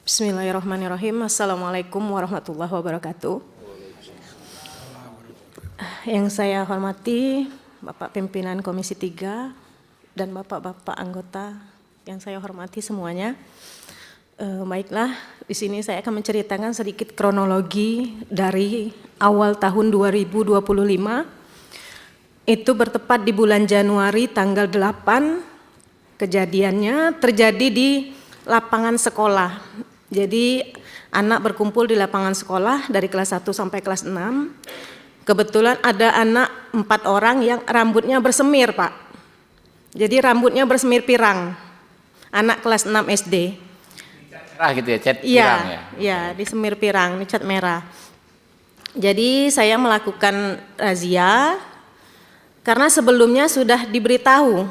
Bismillahirrahmanirrahim. Assalamualaikum warahmatullahi wabarakatuh. Yang saya hormati Bapak Pimpinan Komisi 3 dan Bapak-Bapak anggota yang saya hormati semuanya. Baiklah, di sini saya akan menceritakan sedikit kronologi dari awal tahun 2025. Itu bertepat di bulan Januari tanggal 8. Kejadiannya terjadi di lapangan sekolah. Jadi anak berkumpul di lapangan sekolah dari kelas 1 sampai kelas 6. Kebetulan ada anak 4 orang yang rambutnya bersemir, Pak. Jadi rambutnya bersemir pirang. Anak kelas 6 SD. Merah gitu ya, cat pirang ya? Iya, disemir pirang, ini cat merah. Jadi saya melakukan razia karena sebelumnya sudah diberitahu,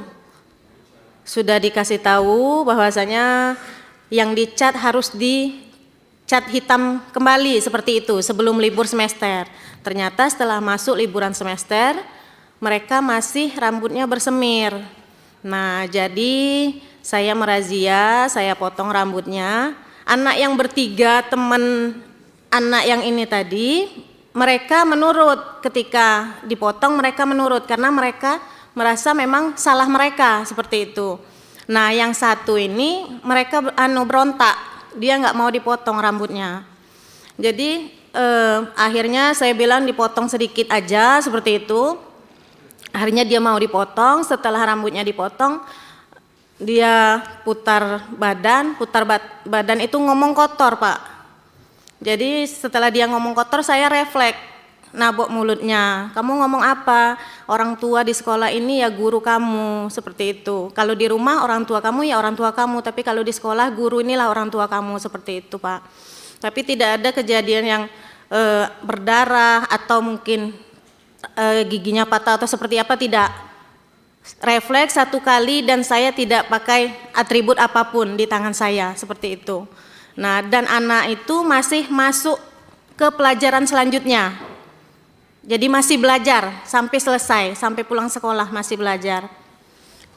sudah dikasih tahu bahwasanya yang dicat harus dicat hitam kembali seperti itu sebelum libur semester. Ternyata setelah masuk liburan semester, mereka masih rambutnya bersemir. Nah, jadi saya merazia, saya potong rambutnya. Anak yang bertiga, teman anak yang ini tadi, mereka menurut ketika dipotong, mereka menurut karena mereka merasa memang salah mereka seperti itu. Nah, yang satu ini mereka berontak, dia nggak mau dipotong rambutnya. Jadi akhirnya saya bilang dipotong sedikit aja seperti itu. Akhirnya dia mau dipotong. Setelah rambutnya dipotong, dia putar badan itu ngomong kotor, Pak. Jadi setelah dia ngomong kotor, saya refleks. Nabok mulutnya, kamu ngomong apa? Orang tua di sekolah ini ya guru kamu, seperti itu. Kalau di rumah orang tua kamu ya orang tua kamu, tapi kalau di sekolah guru inilah orang tua kamu, seperti itu, Pak. Tapi tidak ada kejadian yang berdarah atau mungkin giginya patah atau seperti apa, tidak. Refleks satu kali dan saya tidak pakai atribut apapun di tangan saya, seperti itu. Nah, dan anak itu masih masuk ke pelajaran selanjutnya. Jadi masih belajar sampai selesai, sampai pulang sekolah masih belajar.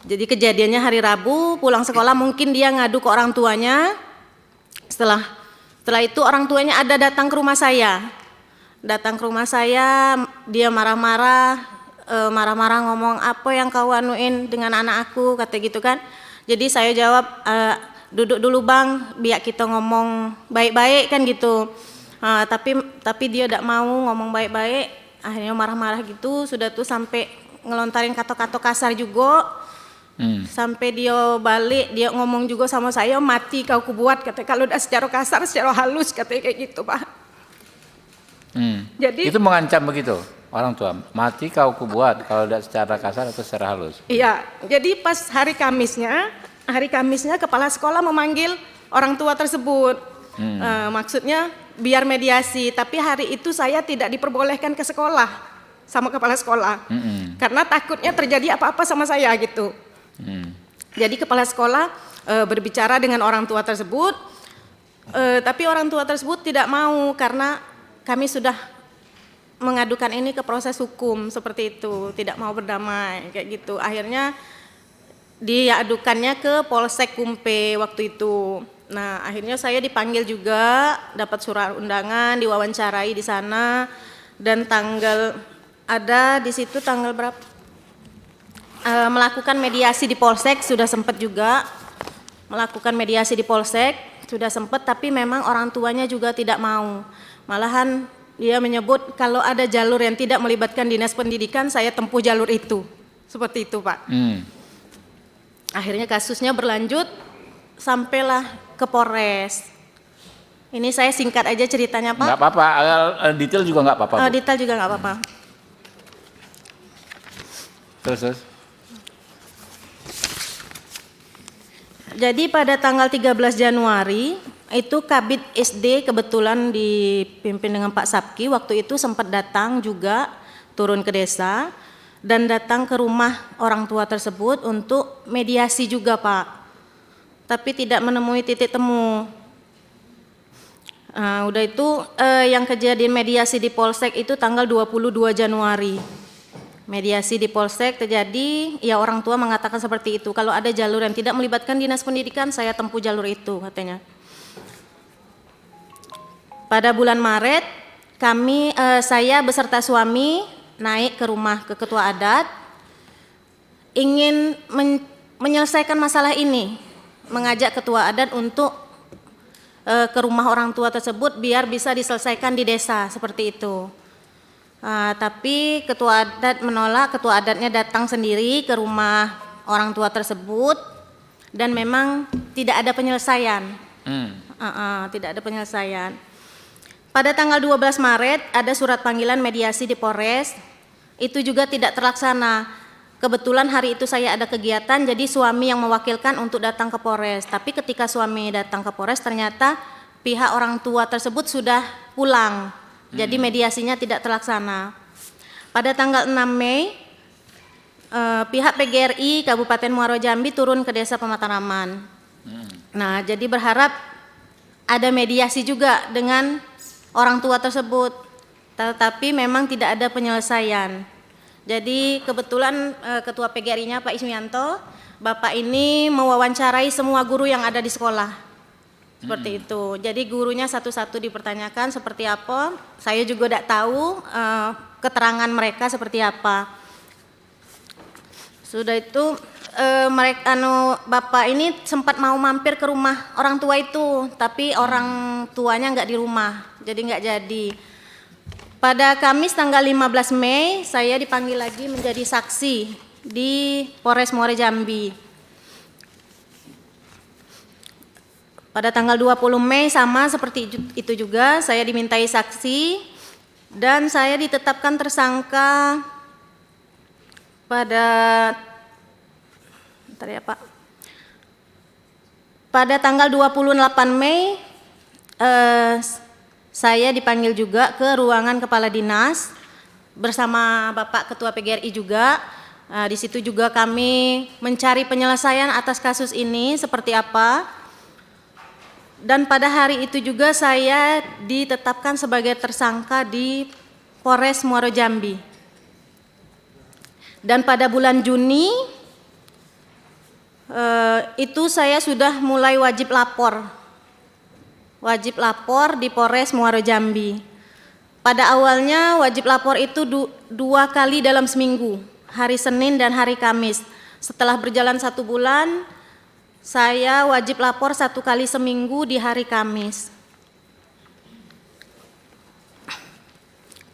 Jadi kejadiannya hari Rabu, pulang sekolah mungkin dia ngadu ke orang tuanya. Setelah itu orang tuanya ada datang ke rumah saya. Datang ke rumah saya, dia marah-marah ngomong, apa yang kau anuin dengan anak aku, kata gitu kan. Jadi saya jawab, duduk dulu bang, biar kita ngomong baik-baik kan gitu. Tapi dia tidak mau ngomong baik-baik. Akhirnya marah-marah gitu, sudah tuh sampai ngelontarin kata-kata kasar juga. Sampai dia balik, dia ngomong juga sama saya, mati kau kubuat, kata. Kalau udah secara kasar, secara halus, katanya kayak gitu, Pak. Jadi itu mengancam begitu orang tua, mati kau kubuat kalau udah secara kasar atau secara halus. Iya, jadi pas hari Kamisnya kepala sekolah memanggil orang tua tersebut. Maksudnya biar mediasi, tapi hari itu saya tidak diperbolehkan ke sekolah sama kepala sekolah. Karena takutnya terjadi apa-apa sama saya gitu. Jadi kepala sekolah berbicara dengan orang tua tersebut, tapi orang tua tersebut tidak mau karena kami sudah mengadukan ini ke proses hukum seperti itu, tidak mau berdamai kayak gitu. Akhirnya diadukannya ke Polsek Kumpe waktu itu. Nah, akhirnya saya dipanggil juga, dapat surat undangan, diwawancarai di sana, dan tanggal ada di situ tanggal berapa? Melakukan mediasi di Polsek sudah sempat juga, melakukan mediasi di Polsek sudah sempat, tapi memang orang tuanya juga tidak mau. Malahan dia menyebut kalau ada jalur yang tidak melibatkan dinas pendidikan, saya tempuh jalur itu, seperti itu, Pak. Akhirnya kasusnya berlanjut, sampailah ke Polres. Ini saya singkat aja ceritanya, Pak. Nggak apa-apa, detail juga nggak apa-apa. Detail juga nggak apa-apa. Terus. Jadi pada tanggal 13 Januari itu Kabid SD kebetulan dipimpin dengan Pak Sabki, waktu itu sempat datang juga, turun ke desa dan datang ke rumah orang tua tersebut untuk mediasi juga, Pak. Tapi tidak menemui titik temu. Udah itu yang kejadian mediasi di Polsek itu tanggal 22 Januari. Mediasi di Polsek terjadi, ya orang tua mengatakan seperti itu. Kalau ada jalur yang tidak melibatkan dinas pendidikan, saya tempuh jalur itu katanya. Pada bulan Maret saya beserta suami naik ke rumah ke ketua adat, ingin menyelesaikan masalah ini, mengajak ketua adat untuk ke rumah orang tua tersebut biar bisa diselesaikan di desa, seperti itu. Tapi ketua adat menolak, ketua adatnya datang sendiri ke rumah orang tua tersebut dan memang tidak ada penyelesaian. Tidak ada penyelesaian. Pada tanggal 12 Maret ada surat panggilan mediasi di Polres, itu juga tidak terlaksana. Kebetulan hari itu saya ada kegiatan, jadi suami yang mewakilkan untuk datang ke Polres. Tapi ketika suami datang ke Polres ternyata pihak orang tua tersebut sudah pulang, jadi mediasinya tidak terlaksana. Pada tanggal 6 Mei, pihak PGRI Kabupaten Muaro Jambi turun ke Desa Pemataraman. Nah, jadi berharap ada mediasi juga dengan orang tua tersebut, tetapi memang tidak ada penyelesaian. Jadi kebetulan ketua PGRI-nya Pak Ismianto, Bapak ini mewawancarai semua guru yang ada di sekolah. Seperti itu. Jadi gurunya satu-satu dipertanyakan seperti apa. Saya juga tidak tahu keterangan mereka seperti apa. Sudah itu Bapak ini sempat mau mampir ke rumah orang tua itu, tapi orang tuanya nggak di rumah, jadi nggak jadi. Pada Kamis tanggal 15 Mei saya dipanggil lagi menjadi saksi di Polres Muaro Jambi. Pada tanggal 20 Mei sama seperti itu juga, saya dimintai saksi dan saya ditetapkan tersangka pada tanggal 28 Mei saya dipanggil juga ke ruangan kepala dinas bersama Bapak Ketua PGRI juga. Di situ juga kami mencari penyelesaian atas kasus ini seperti apa. Dan pada hari itu juga saya ditetapkan sebagai tersangka di Polres Muaro Jambi. Dan pada bulan Juni itu saya sudah mulai wajib lapor di Polres Muaro Jambi. Pada awalnya wajib lapor itu 2 kali dalam seminggu, hari Senin dan hari Kamis. Setelah berjalan 1 bulan, saya wajib lapor 1 kali seminggu di hari Kamis.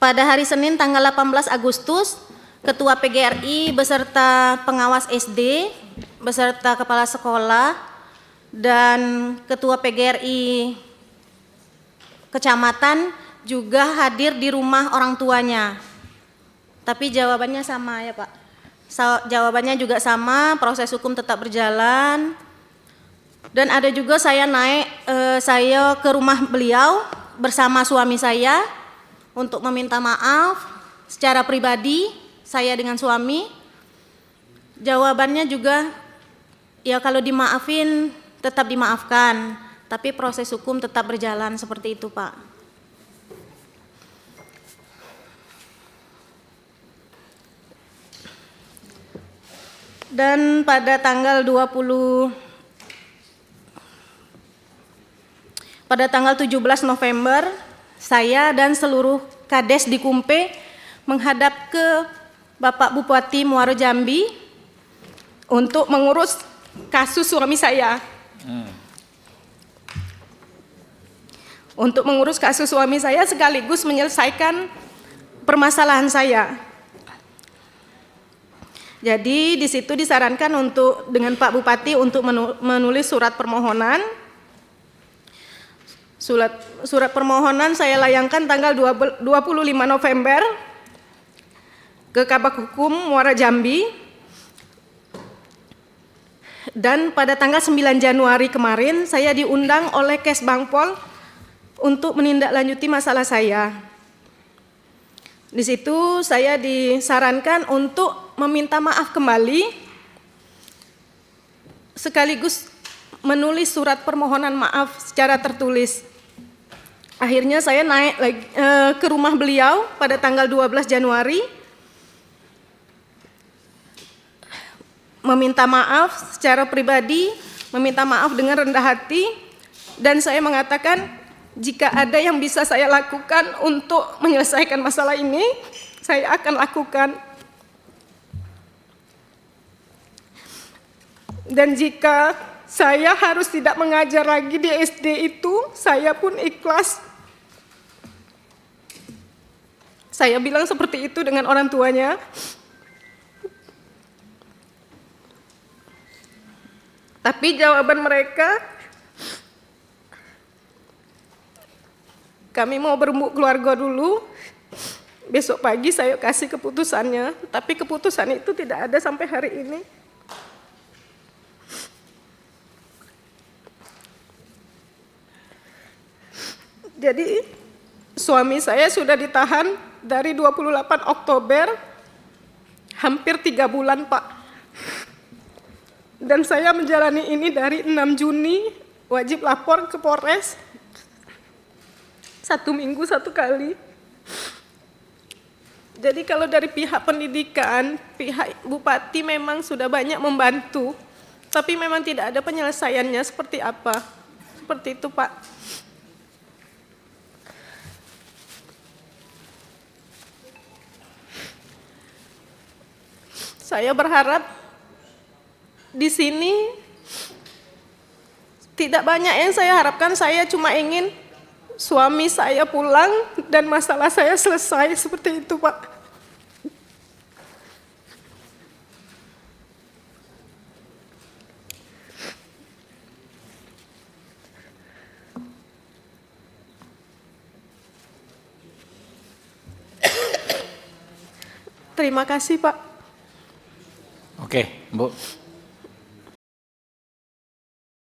Pada hari Senin tanggal 18 Agustus, Ketua PGRI beserta pengawas SD, beserta kepala sekolah, dan Ketua PGRI Kecamatan juga hadir di rumah orang tuanya. Tapi jawabannya sama ya Pak. Jawabannya juga sama, proses hukum tetap berjalan. Dan ada juga saya saya ke rumah beliau bersama suami saya untuk meminta maaf secara pribadi, saya dengan suami. Jawabannya juga, ya kalau dimaafin tetap dimaafkan, tapi proses hukum tetap berjalan seperti itu Pak. Dan pada tanggal 17 November, saya dan seluruh Kades di Kumpe menghadap ke Bapak Bupati Muaro Jambi untuk mengurus kasus suami saya. Untuk mengurus kasus suami saya sekaligus menyelesaikan permasalahan saya. Jadi di situ disarankan dengan Pak Bupati untuk menulis surat permohonan. Surat permohonan saya layangkan tanggal 25 November ke Kabak Hukum Muaro Jambi. Dan pada tanggal 9 Januari kemarin saya diundang oleh Kesbangpol untuk menindaklanjuti masalah saya. Di situ saya disarankan untuk meminta maaf kembali sekaligus menulis surat permohonan maaf secara tertulis. Akhirnya saya naik lagi ke rumah beliau pada tanggal 12 Januari meminta maaf secara pribadi, meminta maaf dengan rendah hati, dan saya mengatakan Jika ada yang bisa saya lakukan untuk menyelesaikan masalah ini, saya akan lakukan. Dan jika saya harus tidak mengajar lagi di SD itu, saya pun ikhlas. Saya bilang seperti itu dengan orang tuanya. Tapi jawaban mereka, kami mau berembuk keluarga dulu, besok pagi saya kasih keputusannya. Tapi keputusan itu tidak ada sampai hari ini. Jadi suami saya sudah ditahan dari 28 Oktober, hampir 3 bulan Pak. Dan saya menjalani ini dari 6 Juni, wajib lapor ke Polres, 1 minggu 1 kali. Jadi kalau dari pihak pendidikan, pihak Bupati memang sudah banyak membantu, tapi memang tidak ada penyelesaiannya seperti apa. Seperti itu Pak. Saya berharap di sini tidak banyak yang saya harapkan, saya cuma ingin suami saya pulang dan masalah saya selesai, seperti itu Pak. Terima kasih Pak. Oke, Bu.